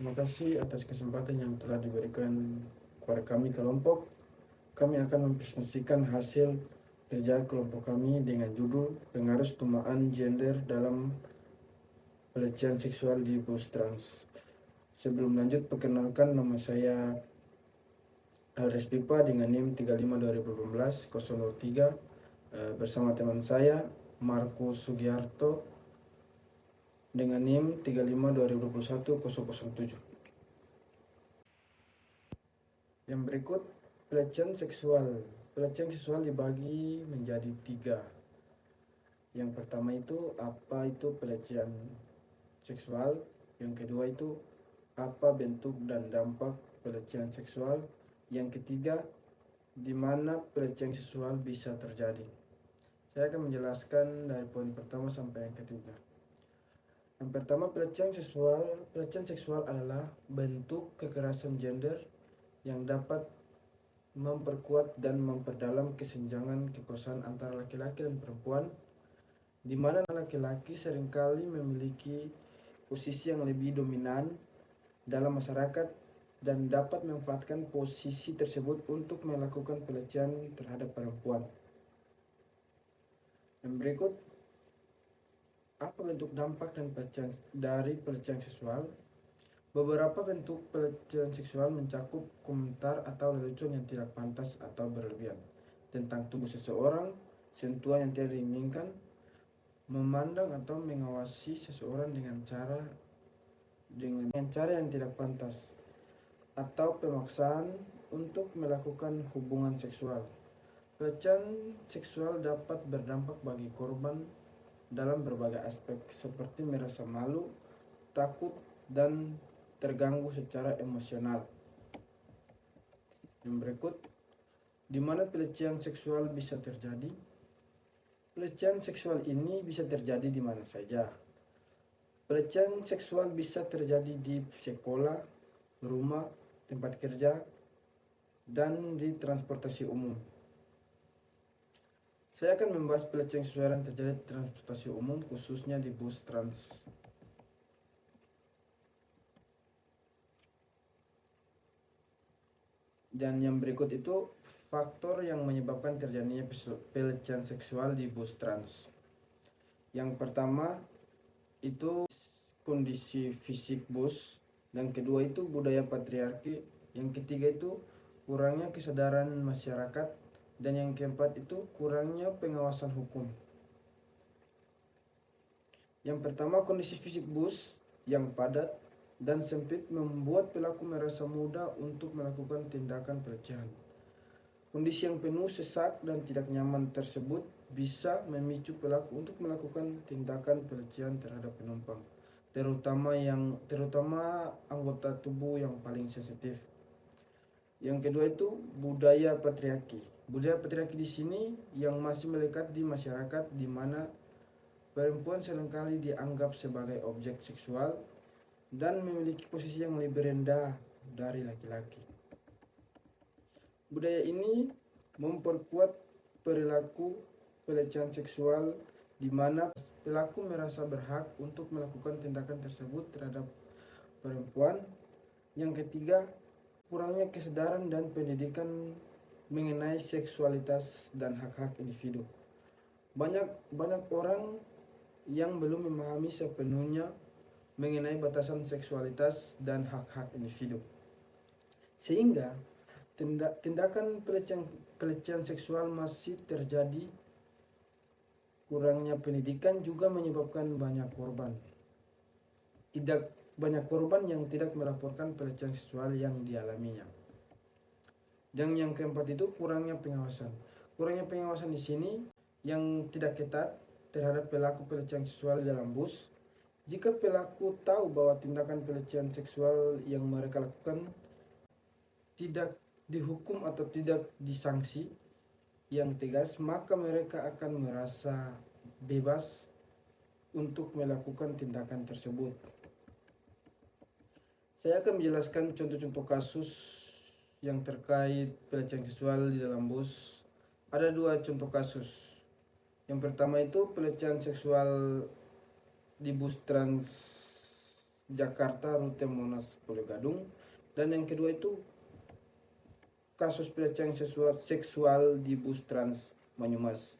Terima kasih atas kesempatan yang telah diberikan kepada kami kelompok. Kami akan mempresentasikan hasil kerja kelompok kami dengan judul Pengaruh Tumaan Gender dalam Pelecehan Seksual di Bus Trans. Sebelum lanjut, perkenalkan nama saya Alres Pipa dengan NIM 35 2018 003 bersama teman saya Markus Sugiarto dengan NIM 35 2021 007. Yang berikut pelecehan seksual. Pelecehan seksual dibagi menjadi 3. Yang pertama itu apa itu pelecehan seksual. Yang kedua itu apa bentuk dan dampak pelecehan seksual. Yang ketiga, di mana pelecehan seksual bisa terjadi. Saya akan menjelaskan dari poin pertama sampai yang ketiga. Yang pertama, pelecehan seksual. Pelecehan seksual adalah bentuk kekerasan gender yang dapat memperkuat dan memperdalam kesenjangan kekuasaan antara laki-laki dan perempuan, di mana laki-laki seringkali memiliki posisi yang lebih dominan dalam masyarakat dan dapat memanfaatkan posisi tersebut untuk melakukan pelecehan terhadap perempuan. Yang berikut, apa bentuk dampak dan dari pelecehan seksual? Beberapa bentuk pelecehan seksual mencakup komentar atau lelucon yang tidak pantas atau berlebihan tentang tubuh seseorang, sentuhan yang tidak diinginkan, memandang atau mengawasi seseorang dengan cara yang tidak pantas, atau pemaksaan untuk melakukan hubungan seksual. Pelecehan seksual dapat berdampak bagi korban dalam berbagai aspek seperti merasa malu, takut, dan terganggu secara emosional. Yang berikut, di mana pelecehan seksual bisa terjadi? Pelecehan seksual ini bisa terjadi di mana saja. Pelecehan seksual bisa terjadi di sekolah, rumah, tempat kerja, dan di transportasi umum. Saya akan membahas pelecehan seksual yang terjadi di transportasi umum, khususnya di bus trans. Dan yang berikut itu faktor yang menyebabkan terjadinya pelecehan seksual di bus trans. Yang pertama itu kondisi fisik bus, dan kedua itu budaya patriarki, yang ketiga itu kurangnya kesadaran masyarakat, dan yang keempat itu kurangnya pengawasan hukum. Yang pertama, kondisi fisik bus yang padat dan sempit membuat pelaku merasa mudah untuk melakukan tindakan pelecehan. Kondisi yang penuh sesak dan tidak nyaman tersebut bisa memicu pelaku untuk melakukan tindakan pelecehan terhadap penumpang, terutama anggota tubuh yang paling sensitif. Yang kedua itu budaya patriarki. Budaya patriarki di sini yang masih melekat di masyarakat, di mana perempuan seringkali dianggap sebagai objek seksual dan memiliki posisi yang lebih rendah dari laki-laki. Budaya ini memperkuat perilaku pelecehan seksual di mana pelaku merasa berhak untuk melakukan tindakan tersebut terhadap perempuan. Yang ketiga, kurangnya kesadaran dan pendidikan mengenai seksualitas dan hak-hak individu. Banyak orang yang belum memahami sepenuhnya mengenai batasan seksualitas dan hak-hak individu, sehingga tindakan pelecehan seksual masih terjadi. Kurangnya pendidikan juga menyebabkan banyak korban yang tidak melaporkan pelecehan seksual yang dialaminya. Dan yang keempat itu kurangnya pengawasan. Kurangnya pengawasan di sini yang tidak ketat terhadap pelaku pelecehan seksual dalam bus. Jika pelaku tahu bahwa tindakan pelecehan seksual yang mereka lakukan tidak dihukum atau tidak disanksi yang tegas, maka mereka akan merasa bebas untuk melakukan tindakan tersebut. Saya akan menjelaskan contoh-contoh kasus yang terkait pelecehan seksual di dalam bus. Ada 2 contoh kasus. Yang pertama itu pelecehan seksual di bus trans Jakarta rute Monas Pulau Gadung. Dan yang kedua itu kasus pelecehan seksual di bus Trans Banyumas.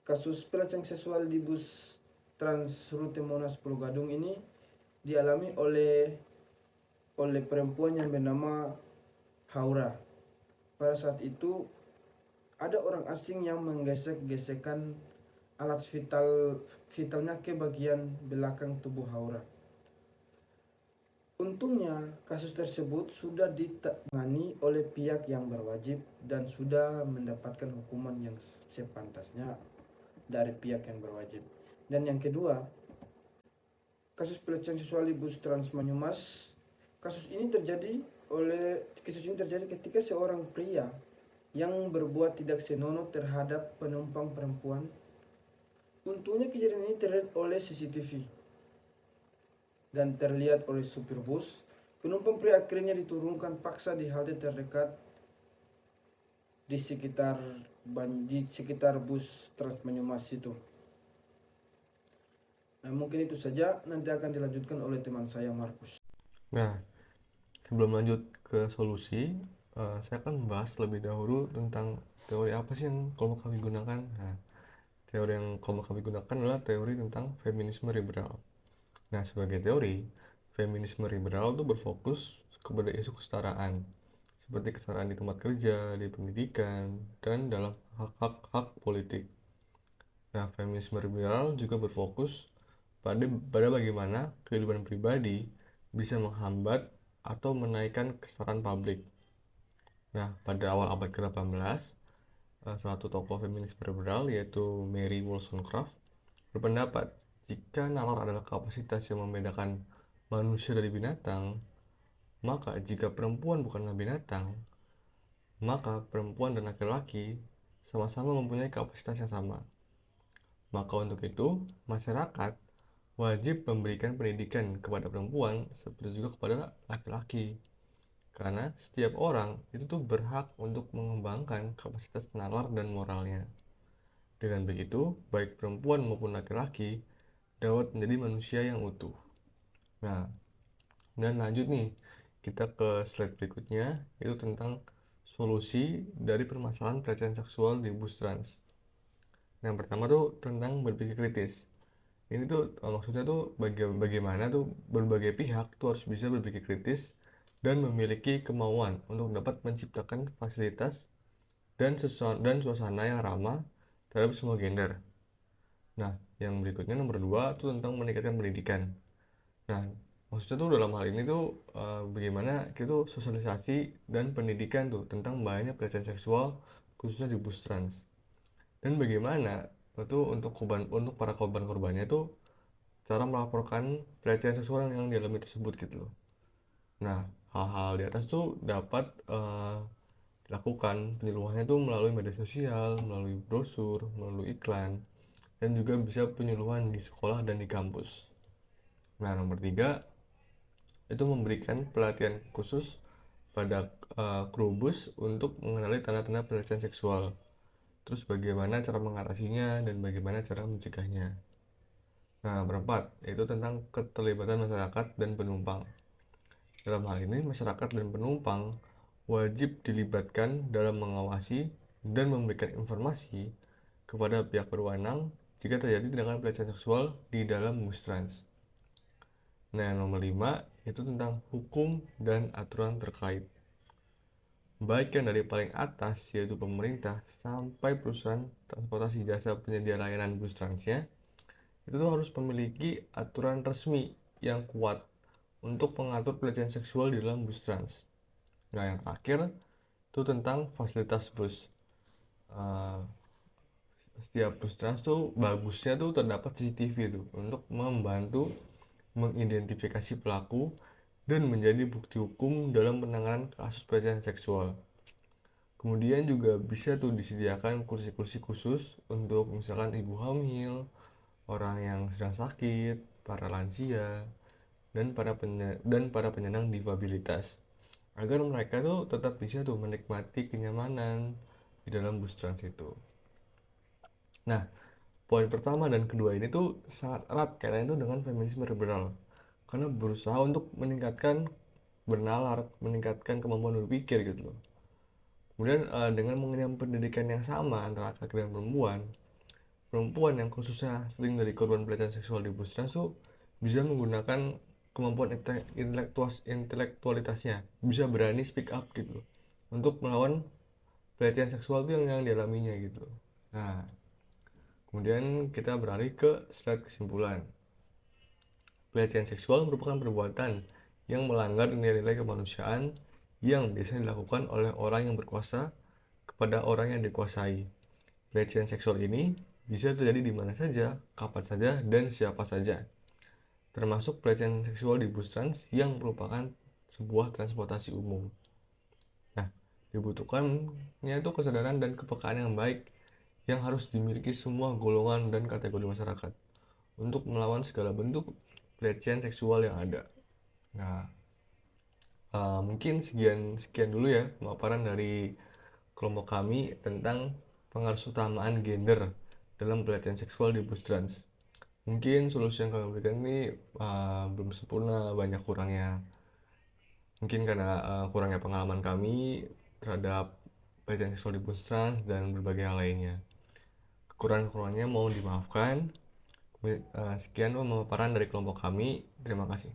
Kasus pelecehan seksual di bus Trans rute Monas Pulau Gadung ini dialami oleh perempuan yang bernama Haura. Pada saat itu ada orang asing yang menggesek-gesekkan alat vitalnya ke bagian belakang tubuh Haura. Untungnya kasus tersebut sudah ditangani oleh pihak yang berwajib dan sudah mendapatkan hukuman yang sepantasnya dari pihak yang berwajib. Dan yang kedua, kasus pelecehan seksual di bus Trans Banyumas. Kasus ini terjadi ketika seorang pria yang berbuat tidak senonoh terhadap penumpang perempuan. Untungnya kejadian ini terlihat oleh CCTV dan terlihat oleh supir bus. Penumpang pria akhirnya diturunkan paksa di halte terdekat di sekitar bus Trans Banyumas itu. Nah, mungkin itu saja, nanti akan dilanjutkan oleh teman saya Markus. Nah, sebelum lanjut ke solusi, saya akan membahas lebih dahulu tentang teori apa sih yang kelompok kami gunakan. Nah, teori yang kelompok kami gunakan adalah teori tentang feminisme liberal. Nah, sebagai teori, feminisme liberal itu berfokus kepada isu kesetaraan, seperti kesetaraan di tempat kerja, di pendidikan, dan dalam hak-hak politik. Nah, feminisme liberal juga berfokus pada bagaimana kehidupan pribadi bisa menghambat atau menaikkan kesetaraan publik. Nah, pada awal abad ke-18, salah satu tokoh feminis liberal yaitu Mary Wollstonecraft berpendapat jika nalar adalah kapasitas yang membedakan manusia dari binatang, maka jika perempuan bukanlah binatang, maka perempuan dan laki-laki sama-sama mempunyai kapasitas yang sama. Maka untuk itu, masyarakat wajib memberikan pendidikan kepada perempuan seperti juga kepada laki-laki. Karena setiap orang itu tuh berhak untuk mengembangkan kapasitas nalar dan moralnya. Dengan begitu, baik perempuan maupun laki-laki dapat menjadi manusia yang utuh. Nah, dan lanjut nih, kita ke slide berikutnya, itu tentang solusi dari permasalahan pelecehan seksual di bus trans. Yang pertama tuh tentang berpikir kritis. Ini tuh maksudnya tuh bagaimana tuh berbagai pihak tuh harus bisa berpikir kritis dan memiliki kemauan untuk dapat menciptakan fasilitas dan suasana yang ramah terhadap semua gender. Nah, yang berikutnya nomor 2 itu tentang meningkatkan pendidikan. Nah, maksudnya tuh dalam hal ini tuh bagaimana kita tuh sosialisasi dan pendidikan tuh tentang bahayanya pelecehan seksual khususnya di bus trans. Dan bagaimana itu untuk para korbannya tuh cara melaporkan pelecehan seksual yang dialami tersebut gitu loh. Nah, hal-hal di atas tuh dapat dilakukan penyuluhannya tuh melalui media sosial, melalui brosur, melalui iklan, dan juga bisa penyuluhan di sekolah dan di kampus. Nah, nomor 3 itu memberikan pelatihan khusus pada kru bus untuk mengenali tanda-tanda pelecehan seksual. Terus bagaimana cara mengatasinya dan bagaimana cara mencegahnya. Nah, nomor 4 yaitu tentang keterlibatan masyarakat dan penumpang. Dalam hal ini, masyarakat dan penumpang wajib dilibatkan dalam mengawasi dan memberikan informasi kepada pihak berwenang jika terjadi tindakan pelecehan seksual di dalam bus trans. Nah, nomor 5 itu tentang hukum dan aturan terkait. Baik yang dari paling atas yaitu pemerintah sampai perusahaan transportasi jasa penyedia layanan bus transnya itu tuh harus memiliki aturan resmi yang kuat untuk mengatur pelecehan seksual di dalam bus trans. Nah, yang terakhir itu tentang fasilitas bus. Uh, Setiap bus trans tuh bagusnya tuh terdapat CCTV tuh untuk membantu mengidentifikasi pelaku dan menjadi bukti hukum dalam penanganan kasus pelecehan seksual. Kemudian juga bisa tuh disediakan kursi-kursi khusus untuk misalkan ibu hamil, orang yang sedang sakit, para lansia, dan para penyandang difabilitas agar mereka tuh tetap bisa tuh menikmati kenyamanan di dalam bus trans itu. Nah, poin pertama dan kedua ini tuh sangat erat kaitannya tuh dengan feminisme liberal. karena berusaha untuk meningkatkan bernalar, meningkatkan kemampuan berpikir gitu loh. Kemudian dengan mengenyam pendidikan yang sama antara laki-laki dan perempuan, perempuan yang khususnya sering dari korban pelecehan seksual di puskesmas tuh bisa menggunakan kemampuan intelektualitasnya, bisa berani speak up gitu loh, untuk melawan pelecehan seksual itu yang dialaminya gitu. Nah, kemudian kita beralih ke slide kesimpulan. Pelecehan seksual merupakan perbuatan yang melanggar nilai-nilai kemanusiaan yang biasanya dilakukan oleh orang yang berkuasa kepada orang yang dikuasai. Pelecehan seksual ini bisa terjadi di mana saja, kapan saja, dan siapa saja, termasuk pelecehan seksual di bus trans yang merupakan sebuah transportasi umum. Nah, dibutuhkannya itu kesadaran dan kepekaan yang baik yang harus dimiliki semua golongan dan kategori masyarakat untuk melawan segala bentuk pelecehan seksual yang ada. Nah, mungkin sekian dulu ya pemaparan dari kelompok kami tentang pengaruh utamaan gender dalam pelecehan seksual di bus trans. Mungkin solusi yang kami berikan ini belum sempurna, banyak kurangnya. Mungkin karena kurangnya pengalaman kami terhadap pelecehan seksual di bus trans dan berbagai hal lainnya. Kekurangan-kekurangannya mohon dimaafkan. Sekian pemaparan dari kelompok kami. Terima kasih.